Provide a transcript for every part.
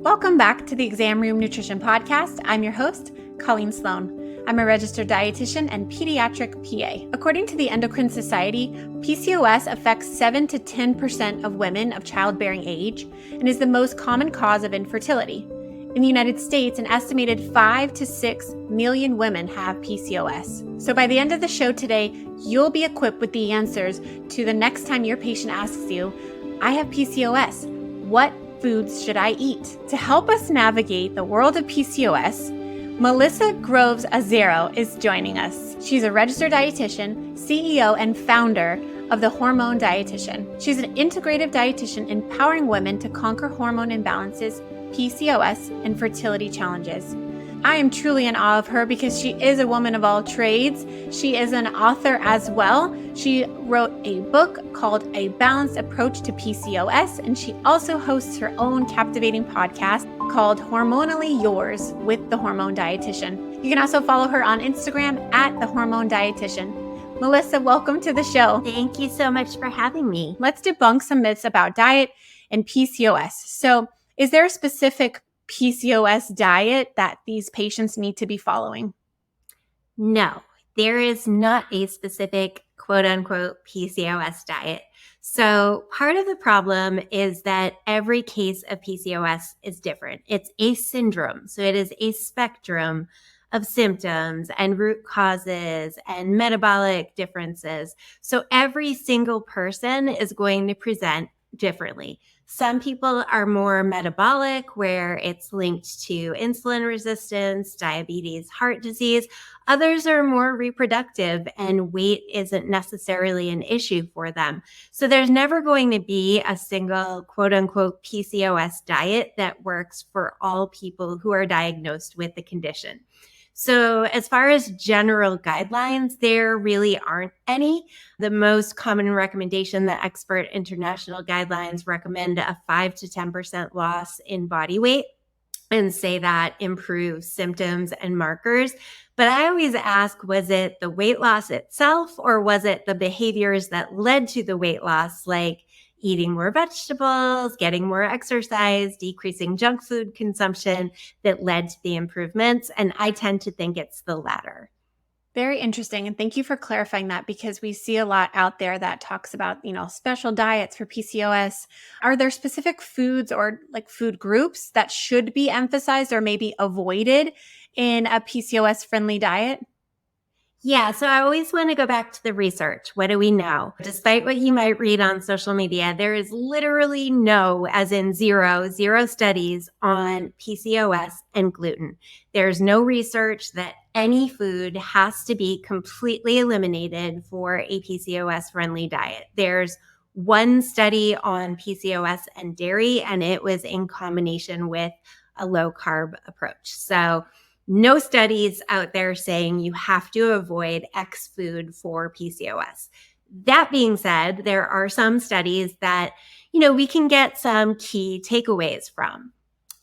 Welcome back to the Exam Room Nutrition Podcast. I'm your host, Colleen Sloan. I'm a registered dietitian and pediatric PA. According to the Endocrine Society, PCOS affects 7 to 10% of women of childbearing age and is the most common cause of infertility. In the United States, an estimated 5 to 6 million women have PCOS. So by the end of the show today, you'll be equipped with the answers to the next time your patient asks you, I have PCOS. What foods should I eat? To help us navigate the world of PCOS, Melissa Groves Azzaro is joining us. She's a registered dietitian, CEO, and founder of the Hormone Dietitian. She's an integrative dietitian empowering women to conquer hormone imbalances, PCOS, and fertility challenges. I am truly in awe of her because she is a woman of all trades. She is an author as well. She wrote a book called A Balanced Approach to PCOS, and she also hosts her own captivating podcast called Hormonally Yours with the Hormone Dietitian. You can also follow her on Instagram at the Hormone Dietitian. Melissa, welcome to the show. Thank you so much for having me. Let's debunk some myths about diet and PCOS. So, is there a specific PCOS diet that these patients need to be following? No, there is not a specific quote unquote PCOS diet. So part of the problem is that every case of PCOS is different. It's a syndrome. So it is a spectrum of symptoms and root causes and metabolic differences. So every single person is going to present differently. Some people are more metabolic, where it's linked to insulin resistance, diabetes, heart disease. Others are more reproductive, and weight isn't necessarily an issue for them. So there's never going to be a single quote unquote PCOS diet that works for all people who are diagnosed with the condition. So as far as general guidelines, there really aren't any. The most common recommendation, the expert international guidelines recommend a 5 to 10% loss in body weight and say that improves symptoms and markers. But I always ask, was it the weight loss itself, or was it the behaviors that led to the weight loss, like eating more vegetables, getting more exercise, decreasing junk food consumption, that led to the improvements? And I tend to think it's the latter. Very interesting. And thank you for clarifying that, because we see a lot out there that talks about, special diets for PCOS. Are there specific foods or like food groups that should be emphasized or maybe avoided in a PCOS friendly diet? Yeah, so I always want to go back to the research. What do we know? Despite what you might read on social media, there is literally no, as in zero studies on PCOS and gluten. There's no research that any food has to be completely eliminated for a PCOS-friendly diet. There's one study on PCOS and dairy, and it was in combination with a low-carb approach. So no studies out there saying you have to avoid X food for PCOS. That being said, there are some studies that, we can get some key takeaways from.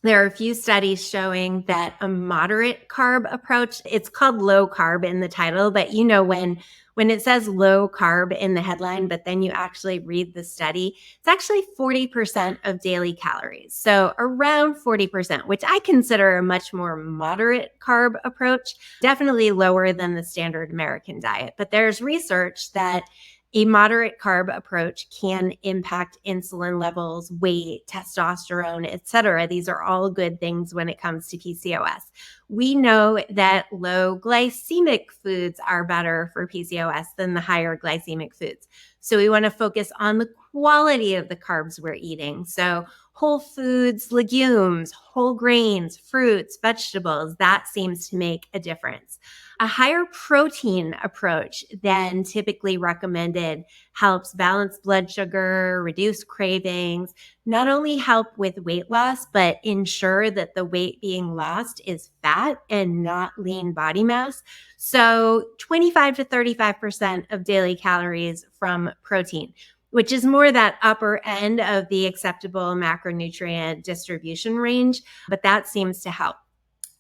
There are a few studies showing that a moderate carb approach, it's called low carb in the title, but when it says low carb in the headline, but then you actually read the study, it's actually 40% of daily calories. So around 40%, which I consider a much more moderate carb approach, definitely lower than the standard American diet. But there's research that a moderate carb approach can impact insulin levels, weight, testosterone, etc. These are all good things when it comes to PCOS. We know that low glycemic foods are better for PCOS than the higher glycemic foods. So we want to focus on the quality of the carbs we're eating. So whole foods, legumes, whole grains, fruits, vegetables, that seems to make a difference. A higher protein approach than typically recommended helps balance blood sugar, reduce cravings, not only help with weight loss, but ensure that the weight being lost is fat and not lean body mass. So 25 to 35% of daily calories from protein, which is more that upper end of the acceptable macronutrient distribution range, but that seems to help.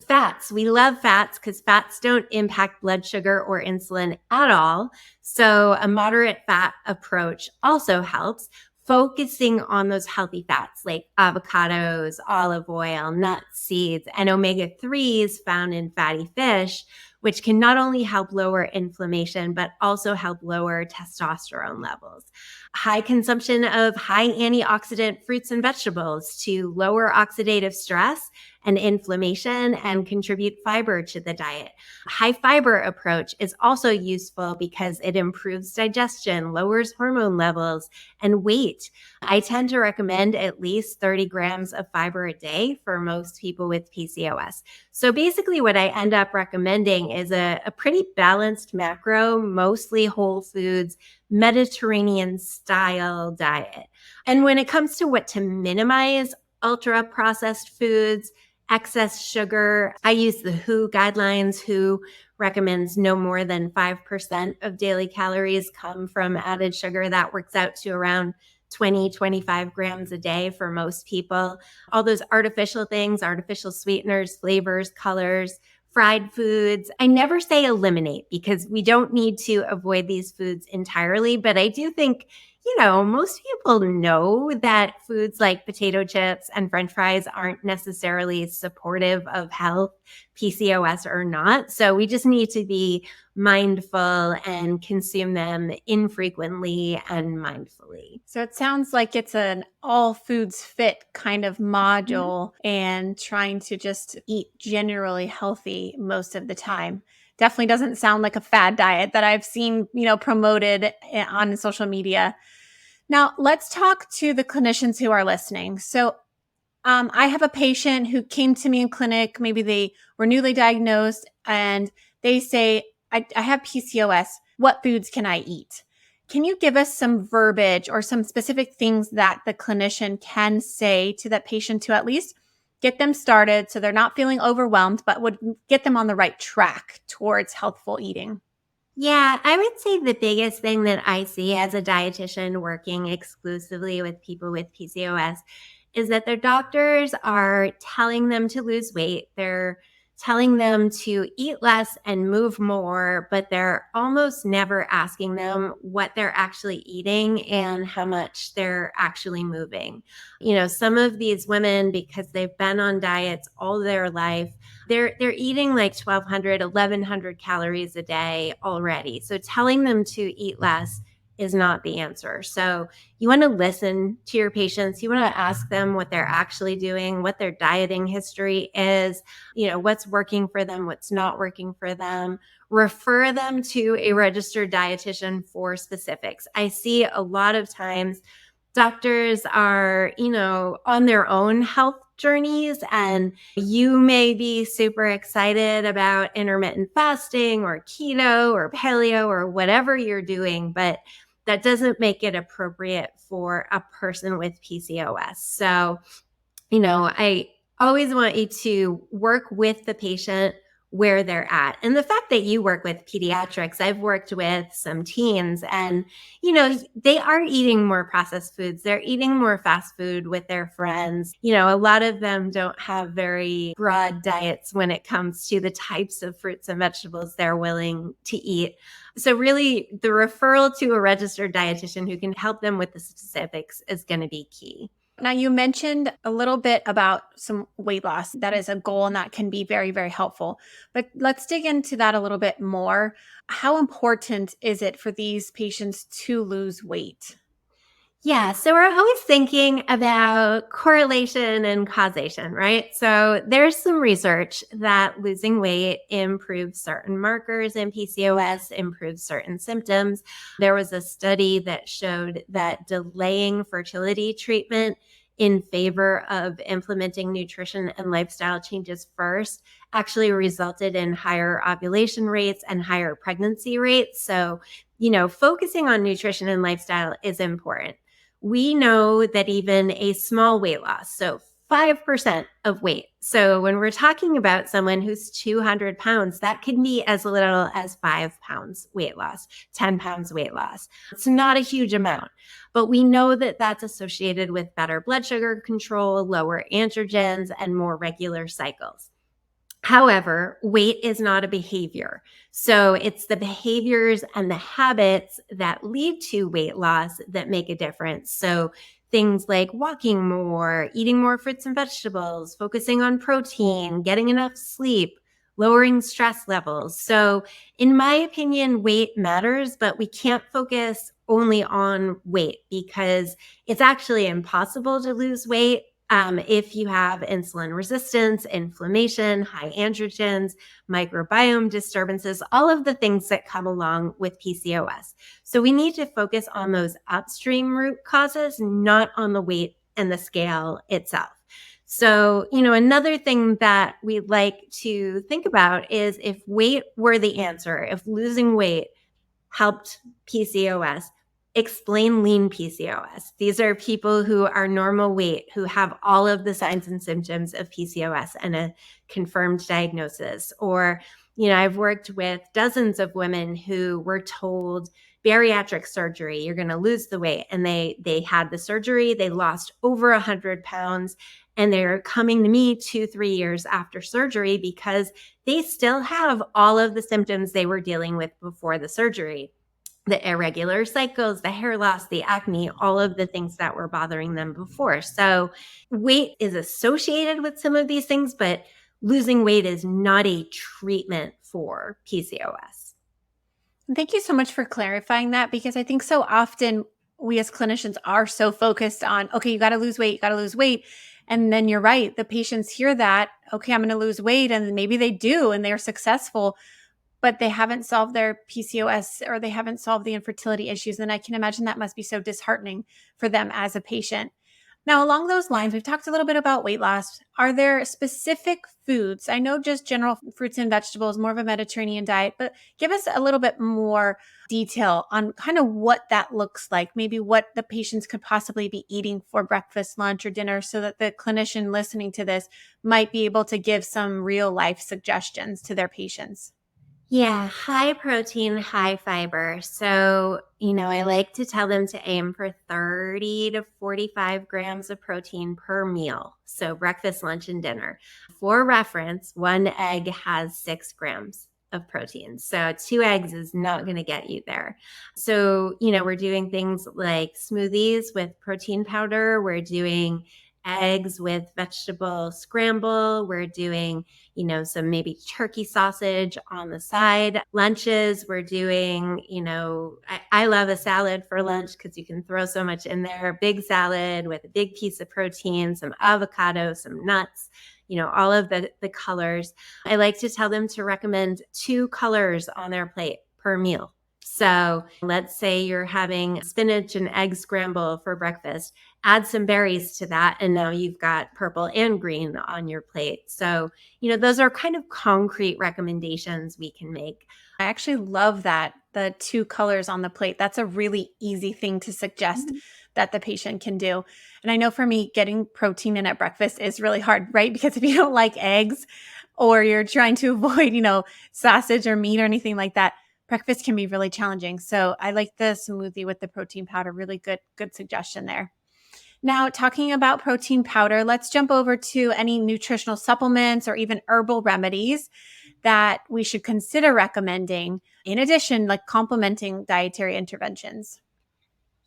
Fats. We love fats because fats don't impact blood sugar or insulin at all. So a moderate fat approach also helps. focusing on those healthy fats like avocados, olive oil, nuts, seeds, and omega-3s found in fatty fish, which can not only help lower inflammation, but also help lower testosterone levels. High consumption of high antioxidant fruits and vegetables to lower oxidative stress and inflammation and contribute fiber to the diet. High fiber approach is also useful because it improves digestion, lowers hormone levels, and weight. I tend to recommend at least 30 grams of fiber a day for most people with PCOS. So basically what I end up recommending is a pretty balanced macro, mostly whole foods, Mediterranean style diet. And when it comes to what to minimize, ultra processed foods, excess sugar, I use the WHO guidelines. WHO recommends no more than 5% of daily calories come from added sugar. That works out to around 20, 25 grams a day for most people. All those artificial things, artificial sweeteners, flavors, colors, fried foods. I never say eliminate because we don't need to avoid these foods entirely, but I do think, most people know that foods like potato chips and French fries aren't necessarily supportive of health, PCOS or not. So we just need to be mindful and consume them infrequently and mindfully. So it sounds like it's an all foods fit kind of module and trying to just eat generally healthy most of the time. Definitely doesn't sound like a fad diet that I've seen, promoted on social media. Now, let's talk to the clinicians who are listening. So I have a patient who came to me in clinic. Maybe they were newly diagnosed and they say, I have PCOS. What foods can I eat? Can you give us some verbiage or some specific things that the clinician can say to that patient to at least get them started so they're not feeling overwhelmed, but would get them on the right track towards healthful eating? Yeah, I would say the biggest thing that I see as a dietitian working exclusively with people with PCOS is that their doctors are telling them to lose weight. They're telling them to eat less and move more, but they're almost never asking them what they're actually eating and how much they're actually moving. Some of these women, because they've been on diets all their life, they're eating like 1,200, 1,100 calories a day already. So telling them to eat less is not the answer. So you want to listen to your patients. You want to ask them what they're actually doing, what their dieting history is, what's working for them, what's not working for them. Refer them to a registered dietitian for specifics. I see a lot of times doctors are, on their own health journeys, and you may be super excited about intermittent fasting or keto or paleo or whatever you're doing, but that doesn't make it appropriate for a person with PCOS. So, I always want you to work with the patient where they're at. And the fact that you work with pediatrics, I've worked with some teens and, they are eating more processed foods. They're eating more fast food with their friends. A lot of them don't have very broad diets when it comes to the types of fruits and vegetables they're willing to eat. So really the referral to a registered dietitian who can help them with the specifics is going to be key. Now, you mentioned a little bit about some weight loss. That is a goal and that can be very, very helpful. But let's dig into that a little bit more. How important is it for these patients to lose weight? Yeah, so we're always thinking about correlation and causation, right? So there's some research that losing weight improves certain markers in PCOS, improves certain symptoms. There was a study that showed that delaying fertility treatment in favor of implementing nutrition and lifestyle changes first actually resulted in higher ovulation rates and higher pregnancy rates. So, focusing on nutrition and lifestyle is important. We know that even a small weight loss, so 5% of weight. So when we're talking about someone who's 200 pounds, that can be as little as 5 pounds weight loss, 10 pounds weight loss. It's not a huge amount, but we know that that's associated with better blood sugar control, lower androgens, and more regular cycles. However, weight is not a behavior. So it's the behaviors and the habits that lead to weight loss that make a difference. So things like walking more, eating more fruits and vegetables, focusing on protein, getting enough sleep, lowering stress levels. So in my opinion, weight matters, but we can't focus only on weight because it's actually impossible to lose weight if you have insulin resistance, inflammation, high androgens, microbiome disturbances, all of the things that come along with PCOS. So we need to focus on those upstream root causes, not on the weight and the scale itself. So, another thing that we like to think about is if weight were the answer, if losing weight helped PCOS, explain lean PCOS. These are people who are normal weight, who have all of the signs and symptoms of PCOS and a confirmed diagnosis. Or, I've worked with dozens of women who were told bariatric surgery, you're going to lose the weight. And they had the surgery, they lost over 100 pounds, and they're coming to me 2-3 years after surgery because they still have all of the symptoms they were dealing with before the surgery. The irregular cycles, the hair loss, the acne, all of the things that were bothering them before. So weight is associated with some of these things, but losing weight is not a treatment for PCOS. Thank you so much for clarifying that, because I think so often we as clinicians are so focused on, okay, you got to lose weight, you got to lose weight. And then you're right. The patients hear that, okay, I'm going to lose weight. And maybe they do, and they're successful, but they haven't solved their PCOS or they haven't solved the infertility issues. And I can imagine that must be so disheartening for them as a patient. Now, along those lines, we've talked a little bit about weight loss. Are there specific foods? I know just general fruits and vegetables, more of a Mediterranean diet, but give us a little bit more detail on kind of what that looks like, maybe what the patients could possibly be eating for breakfast, lunch, or dinner, so that the clinician listening to this might be able to give some real life suggestions to their patients. Yeah, high protein, high fiber. So, I like to tell them to aim for 30 to 45 grams of protein per meal. So, breakfast, lunch, and dinner. For reference, one egg has 6 grams of protein. So, 2 eggs is not going to get you there. So, we're doing things like smoothies with protein powder. We're doing eggs with vegetable scramble. We're doing some maybe turkey sausage on the side. Lunches, we're doing, I love a salad for lunch because you can throw so much in there. Big salad with a big piece of protein, some avocado, some nuts, all of the colors. I like to tell them to recommend 2 colors on their plate per meal. So let's say you're having spinach and egg scramble for breakfast. Add some berries to that, and now you've got purple and green on your plate. So, those are kind of concrete recommendations we can make. I actually love that, the 2 colors on the plate. That's a really easy thing to suggest that the patient can do. And I know for me, getting protein in at breakfast is really hard, right? Because if you don't like eggs or you're trying to avoid, sausage or meat or anything like that, breakfast can be really challenging. So I like the smoothie with the protein powder. Really good suggestion there. Now, talking about protein powder, let's jump over to any nutritional supplements or even herbal remedies that we should consider recommending, in addition, like complementing dietary interventions.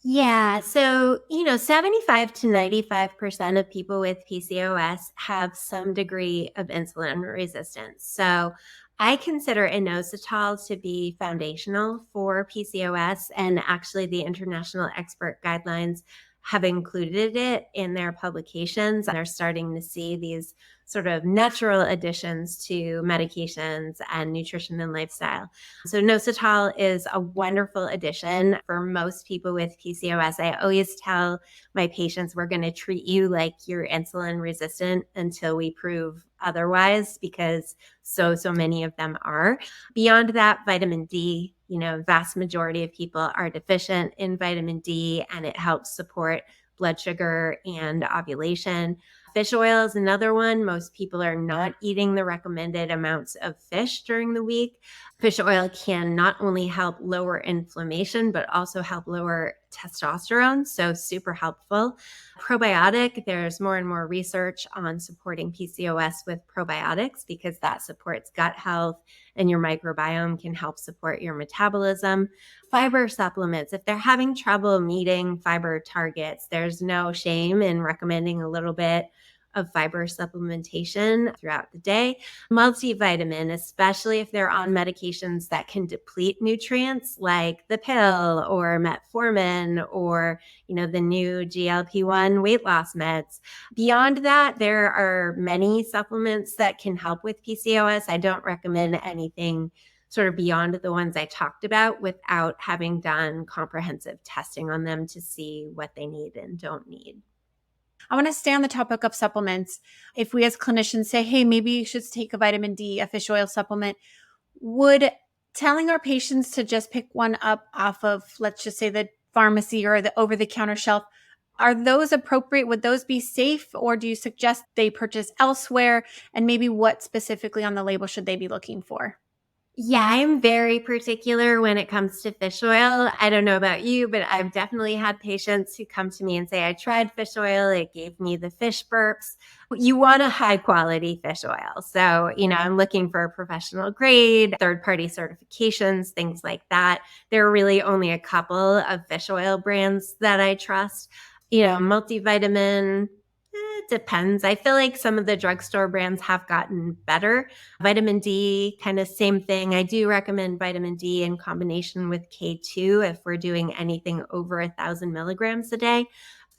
Yeah. So, 75 to 95% of people with PCOS have some degree of insulin resistance. So, I consider inositol to be foundational for PCOS, and actually, the international expert guidelines have included it in their publications. They're starting to see these sort of natural additions to medications and nutrition and lifestyle. So inositol is a wonderful addition for most people with PCOS. I always tell my patients we're going to treat you like you're insulin resistant until we prove otherwise, because so many of them are. Beyond that, vitamin D, vast majority of people are deficient in vitamin D, and it helps support blood sugar and ovulation. Fish oil is another one. Most people are not eating the recommended amounts of fish during the week. Fish oil can not only help lower inflammation, but also help lower testosterone. So super helpful. Probiotic, there's more and more research on supporting PCOS with probiotics because that supports gut health and your microbiome can help support your metabolism. Fiber supplements, if they're having trouble meeting fiber targets, there's no shame in recommending a little bit of fiber supplementation throughout the day. Multivitamin, especially if they're on medications that can deplete nutrients like the pill or metformin or, the new GLP-1 weight loss meds. Beyond that, there are many supplements that can help with PCOS. I don't recommend anything sort of beyond the ones I talked about without having done comprehensive testing on them to see what they need and don't need. I want to stay on the topic of supplements. If we as clinicians say, hey, maybe you should take a vitamin D, a fish oil supplement, would telling our patients to just pick one up off of, let's just say, the pharmacy or the over-the-counter shelf, are those appropriate? Would those be safe? Or do you suggest they purchase elsewhere? And maybe what specifically on the label should they be looking for? Yeah, I'm very particular when it comes to fish oil. I don't know about you, but I've definitely had patients who come to me and say, I tried fish oil. It gave me the fish burps. You want a high quality fish oil. So, I'm looking for professional grade, third party certifications, things like that. There are really only a couple of fish oil brands that I trust. Multivitamin, it depends. I feel like some of the drugstore brands have gotten better. Vitamin D, kind of same thing. I do recommend vitamin D in combination with K2 if we're doing anything over 1,000 milligrams a day.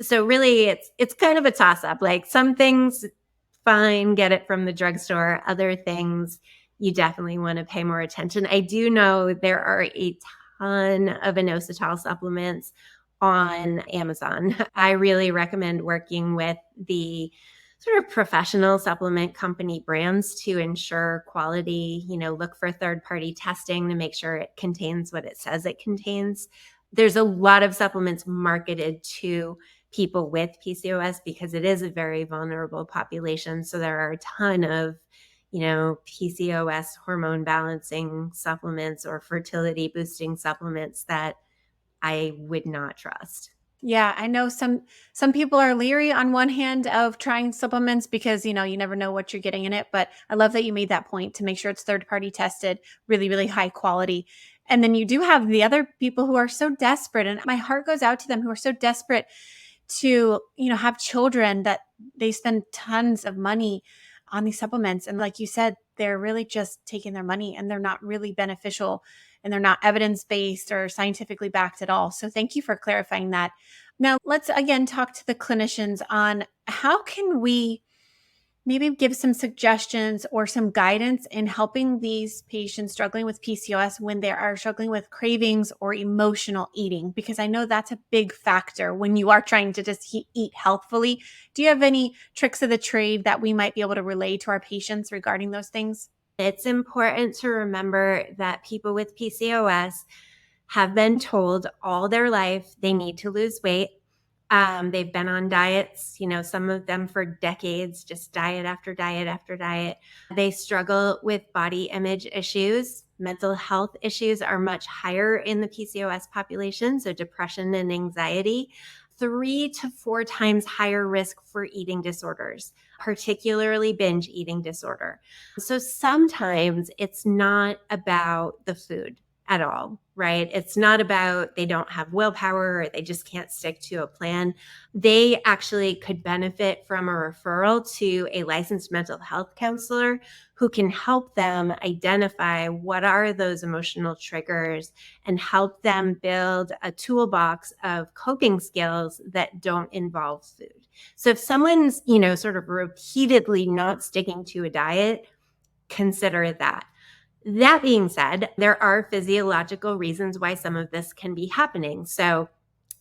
So really, it's kind of a toss-up. Like some things, fine, get it from the drugstore. Other things, you definitely want to pay more attention. I do know there are a ton of inositol supplements on Amazon. I really recommend working with the sort of professional supplement company brands to ensure quality, look for third-party testing to make sure it contains what it says it contains. There's a lot of supplements marketed to people with PCOS because it is a very vulnerable population. So there are a ton of, PCOS hormone balancing supplements or fertility boosting supplements that I would not trust. Yeah, I know some people are leery on one hand of trying supplements because, you never know what you're getting in it. But I love that you made that point to make sure it's third party tested, really, really high quality. And then you do have the other people who are so desperate, and my heart goes out to them, who are so desperate to, have children that they spend tons of money on these supplements. And like you said, they're really just taking their money and they're not really beneficial and they're not evidence-based or scientifically backed at all. So thank you for clarifying that. Now, let's again talk to the clinicians on how can we maybe give some suggestions or some guidance in helping these patients struggling with PCOS when they are struggling with cravings or emotional eating, because I know that's a big factor when you are trying to just eat healthfully. Do you have any tricks of the trade that we might be able to relay to our patients regarding those things? It's important to remember that people with PCOS have been told all their life they need to lose weight. They've been on diets, some of them for decades, just diet after diet after diet. They struggle with body image issues. Mental health issues are much higher in the PCOS population, so depression and anxiety. 3 to 4 times higher risk for eating disorders, particularly binge eating disorder. So sometimes it's not about the food at all, right? It's not about they don't have willpower or they just can't stick to a plan. They actually could benefit from a referral to a licensed mental health counselor who can help them identify what are those emotional triggers and help them build a toolbox of coping skills that don't involve food. So if someone's, sort of repeatedly not sticking to a diet, consider that. That being said, there are physiological reasons why some of this can be happening. So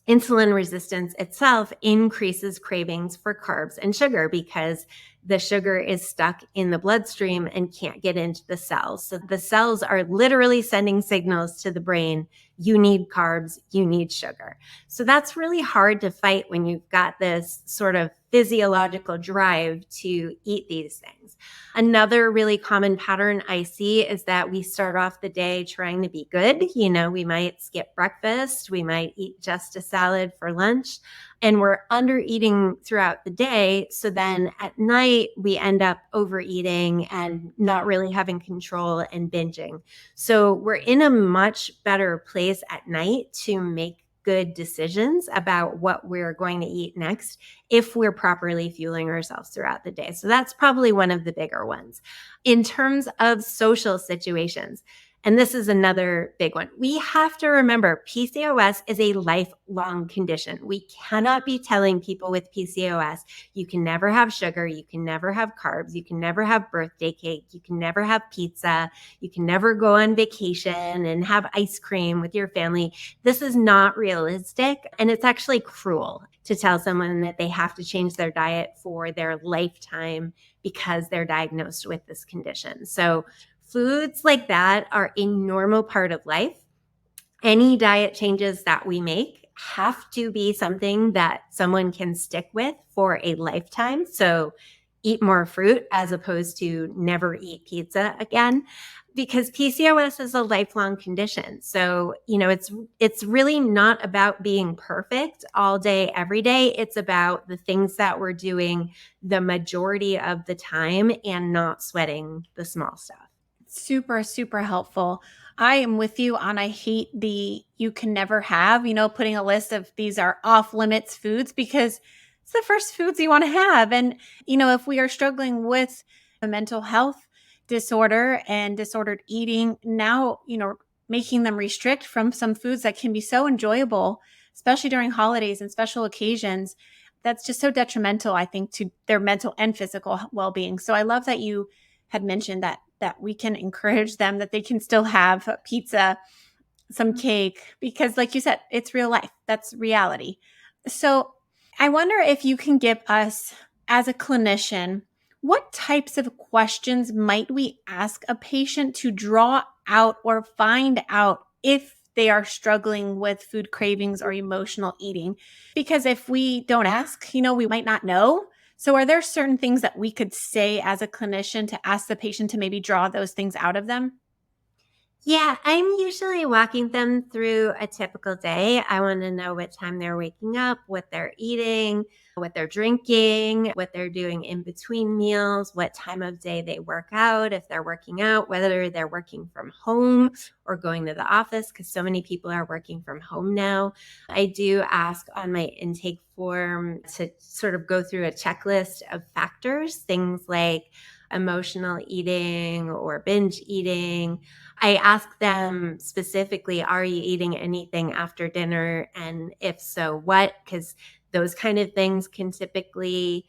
insulin resistance itself increases cravings for carbs and sugar because the sugar is stuck in the bloodstream and can't get into the cells. So the cells are literally sending signals to the brain, you need carbs, you need sugar. So that's really hard to fight when you've got this sort of physiological drive to eat these things. Another really common pattern I see is that we start off the day trying to be good. We might skip breakfast, we might eat just a salad for lunch, and we're under eating throughout the day. So then at night, we end up overeating and not really having control and binging. So we're in a much better place at night to make good decisions about what we're going to eat next if we're properly fueling ourselves throughout the day. So that's probably one of the bigger ones. In terms of social situations, and this is another big one. We have to remember PCOS is a lifelong condition. We cannot be telling people with PCOS, you can never have sugar, you can never have carbs, you can never have birthday cake, you can never have pizza, you can never go on vacation and have ice cream with your family. This is not realistic, and it's actually cruel to tell someone that they have to change their diet for their lifetime because they're diagnosed with this condition. So foods like that are a normal part of life. Any diet changes that we make have to be something that someone can stick with for a lifetime. So eat more fruit as opposed to never eat pizza again, because PCOS is a lifelong condition. So, it's really not about being perfect all day, every day. It's about the things that we're doing the majority of the time and not sweating the small stuff. Super, super helpful. I am with you on I hate the you can never have, putting a list of these are off limits foods because it's the first foods you want to have. And, if we are struggling with a mental health disorder and disordered eating, now, making them restrict from some foods that can be so enjoyable, especially during holidays and special occasions, that's just so detrimental, I think, to their mental and physical well-being. So I love that you had mentioned that we can encourage them, that they can still have pizza, some cake, because like you said, it's real life. That's reality. So I wonder if you can give us, as a clinician, what types of questions might we ask a patient to draw out or find out if they are struggling with food cravings or emotional eating? Because if we don't ask, we might not know. So are there certain things that we could say as a clinician to ask the patient to maybe draw those things out of them? Yeah, I'm usually walking them through a typical day. I want to know what time they're waking up, what they're eating, what they're drinking, what they're doing in between meals, what time of day they work out, if they're working out, whether they're working from home or going to the office, because so many people are working from home now. I do ask on my intake form to sort of go through a checklist of factors, things like emotional eating or binge eating. I ask them specifically, are you eating anything after dinner? And if so, what? Because those kind of things can typically,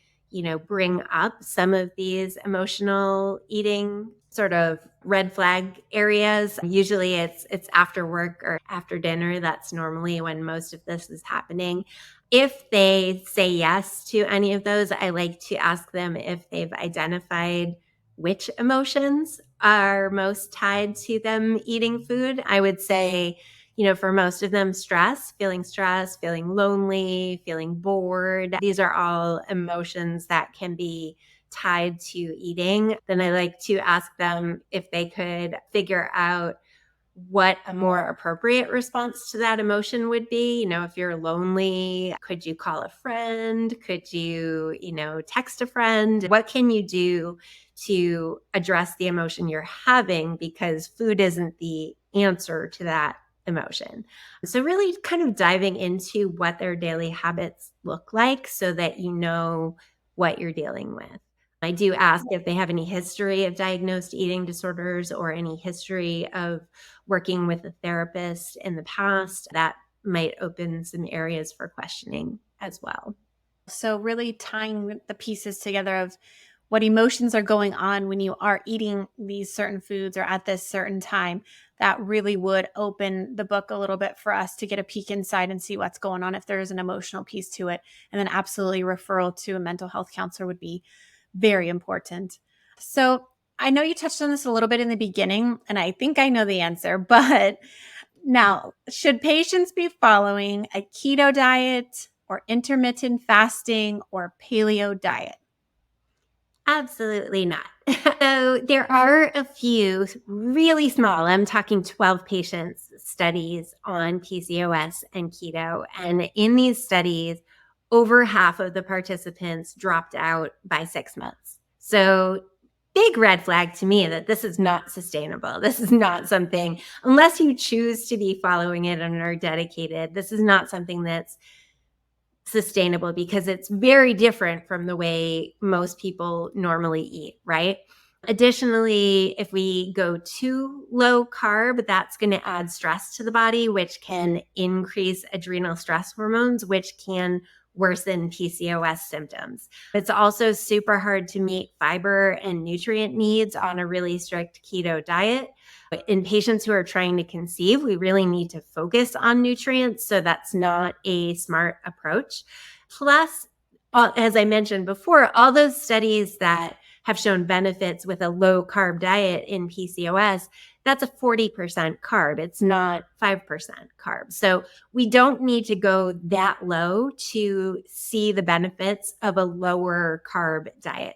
bring up some of these emotional eating sort of red flag areas. Usually it's after work or after dinner. That's normally when most of this is happening. If they say yes to any of those, I like to ask them if they've identified which emotions are most tied to them eating food. I would say, for most of them, stress, feeling lonely, feeling bored. These are all emotions that can be tied to eating. Then I like to ask them if they could figure out what a more appropriate response to that emotion would be. If you're lonely, could you call a friend? Could you, text a friend? What can you do to address the emotion you're having? Because food isn't the answer to that emotion. So really kind of diving into what their daily habits look like so that you know what you're dealing with. I do ask if they have any history of diagnosed eating disorders or any history of working with a therapist in the past. That might open some areas for questioning as well. So really tying the pieces together of what emotions are going on when you are eating these certain foods or at this certain time, that really would open the book a little bit for us to get a peek inside and see what's going on if there is an emotional piece to it. And then absolutely referral to a mental health counselor would be very important. So I know you touched on this a little bit in the beginning, and I think I know the answer, but now, should patients be following a keto diet or intermittent fasting or paleo diet? Absolutely not. So there are a few really small, I'm talking 12 patients studies on PCOS and keto. And in these studies, over half of the participants dropped out by 6 months. So big red flag to me that this is not sustainable. This is not something, unless you choose to be following it and are dedicated, this is not something that's sustainable because it's very different from the way most people normally eat, right? Additionally, if we go too low carb, that's going to add stress to the body, which can increase adrenal stress hormones, which can worsen PCOS symptoms. It's also super hard to meet fiber and nutrient needs on a really strict keto diet. In patients who are trying to conceive, we really need to focus on nutrients. So that's not a smart approach. Plus, as I mentioned before, all those studies that have shown benefits with a low carb diet in PCOS, that's a 40% carb. It's not 5% carb. So we don't need to go that low to see the benefits of a lower carb diet.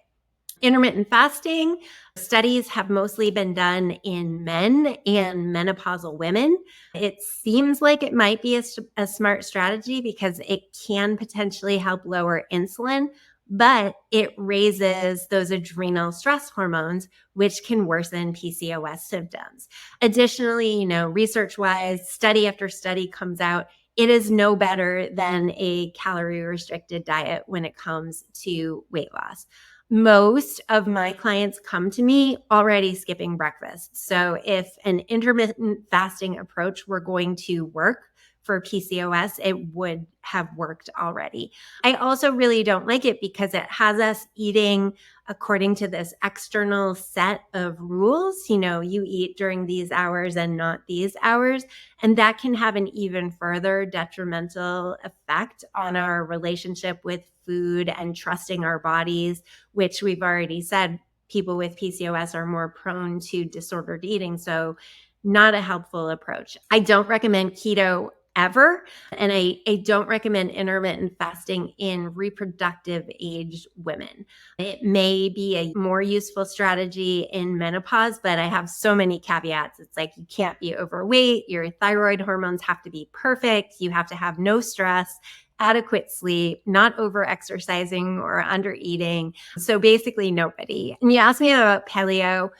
Intermittent fasting studies have mostly been done in men and menopausal women. It seems like it might be a smart strategy because it can potentially help lower insulin, but it raises those adrenal stress hormones, which can worsen PCOS symptoms. Additionally, research wise, study after study comes out. It is no better than a calorie restricted diet when it comes to weight loss. Most of my clients come to me already skipping breakfast. So if an intermittent fasting approach were going to work for PCOS, it would have worked already. I also really don't like it because it has us eating according to this external set of rules. You eat during these hours and not these hours. And that can have an even further detrimental effect on our relationship with food and trusting our bodies, which we've already said people with PCOS are more prone to disordered eating. So not a helpful approach. I don't recommend keto ever. And I don't recommend intermittent fasting in reproductive age women. It may be a more useful strategy in menopause, but I have so many caveats. It's like you can't be overweight. Your thyroid hormones have to be perfect. You have to have no stress, adequate sleep, not over exercising or under eating. So basically nobody. And you asked me about paleo.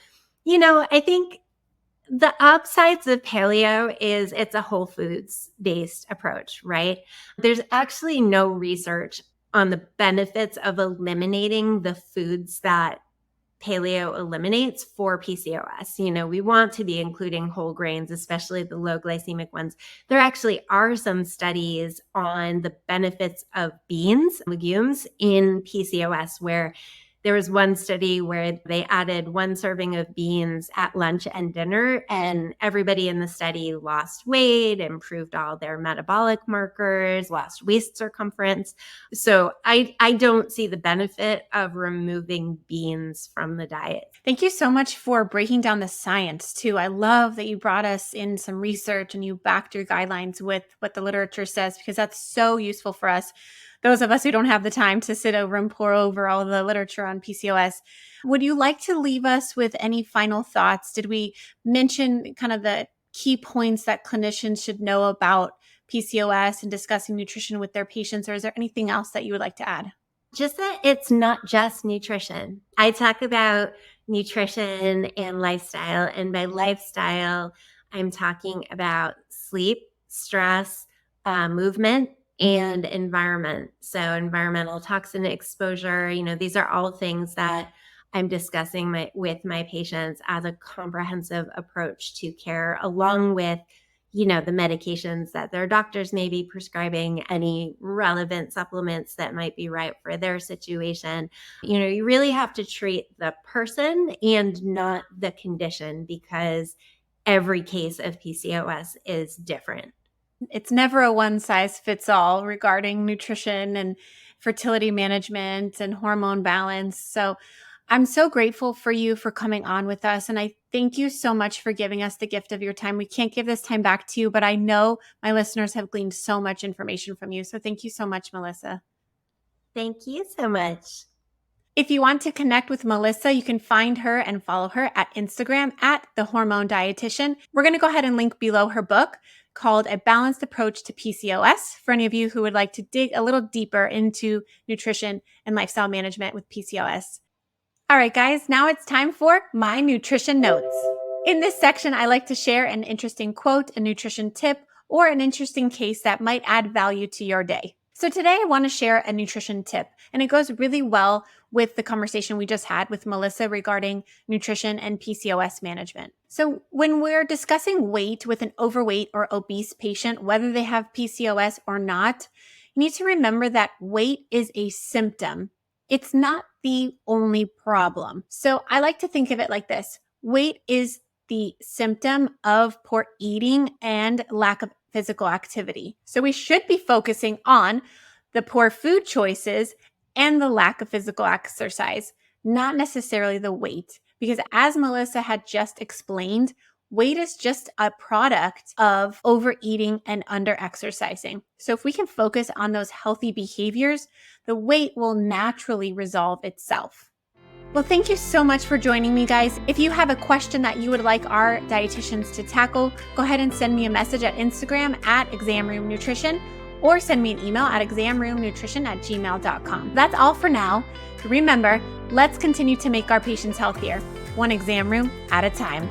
I think the upsides of paleo is it's a whole foods based approach, right? There's actually no research on the benefits of eliminating the foods that paleo eliminates for PCOS. We want to be including whole grains, especially the low glycemic ones. There actually are some studies on the benefits of beans, legumes in PCOS, where there was one study where they added one serving of beans at lunch and dinner, and everybody in the study lost weight, improved all their metabolic markers, lost waist circumference. So I don't see the benefit of removing beans from the diet. Thank you so much for breaking down the science too. I love that you brought us in some research and you backed your guidelines with what the literature says, because that's so useful for us, those of us who don't have the time to sit over and pour over all the literature on PCOS. Would you like to leave us with any final thoughts? Did we mention kind of the key points that clinicians should know about PCOS and discussing nutrition with their patients, or is there anything else that you would like to add? Just that it's not just nutrition. I talk about nutrition and lifestyle, and by lifestyle, I'm talking about sleep, stress, movement, and environment. So environmental toxin exposure, these are all things that I'm discussing with my patients as a comprehensive approach to care, along with the medications that their doctors may be prescribing, any relevant supplements that might be right for their situation. You really have to treat the person and not the condition, because every case of PCOS is different. It's never a one size fits all regarding nutrition. And fertility management and hormone balance. So I'm so grateful for you for coming on with us. And I thank you so much for giving us the gift of your time. We can't give this time back to you, but I know my listeners have gleaned so much information from you. So thank you so much, Melissa. Thank you so much. If you want to connect with Melissa, you can find her and follow her at Instagram at the Hormone Dietitian. We're going to go ahead and link below her book called A Balanced Approach to PCOS for any of you who would like to dig a little deeper into nutrition and lifestyle management with PCOS. All right, guys, now it's time for my nutrition notes. In this section, I like to share an interesting quote, a nutrition tip, or an interesting case that might add value to your day. So today I want to share a nutrition tip, and it goes really well with the conversation we just had with Melissa regarding nutrition and PCOS management. So when we're discussing weight with an overweight or obese patient, whether they have PCOS or not, you need to remember that weight is a symptom. It's not the only problem. So I like to think of it like this. Weight is the symptom of poor eating and lack of physical activity. So we should be focusing on the poor food choices and the lack of physical exercise, not necessarily the weight. Because as Melissa had just explained, weight is just a product of overeating and under-exercising. So if we can focus on those healthy behaviors, the weight will naturally resolve itself. Well, thank you so much for joining me, guys. If you have a question that you would like our dietitians to tackle, go ahead and send me a message at Instagram at examroomnutrition or send me an email at examroomnutrition@gmail.com. That's all for now. Remember, let's continue to make our patients healthier, one exam room at a time.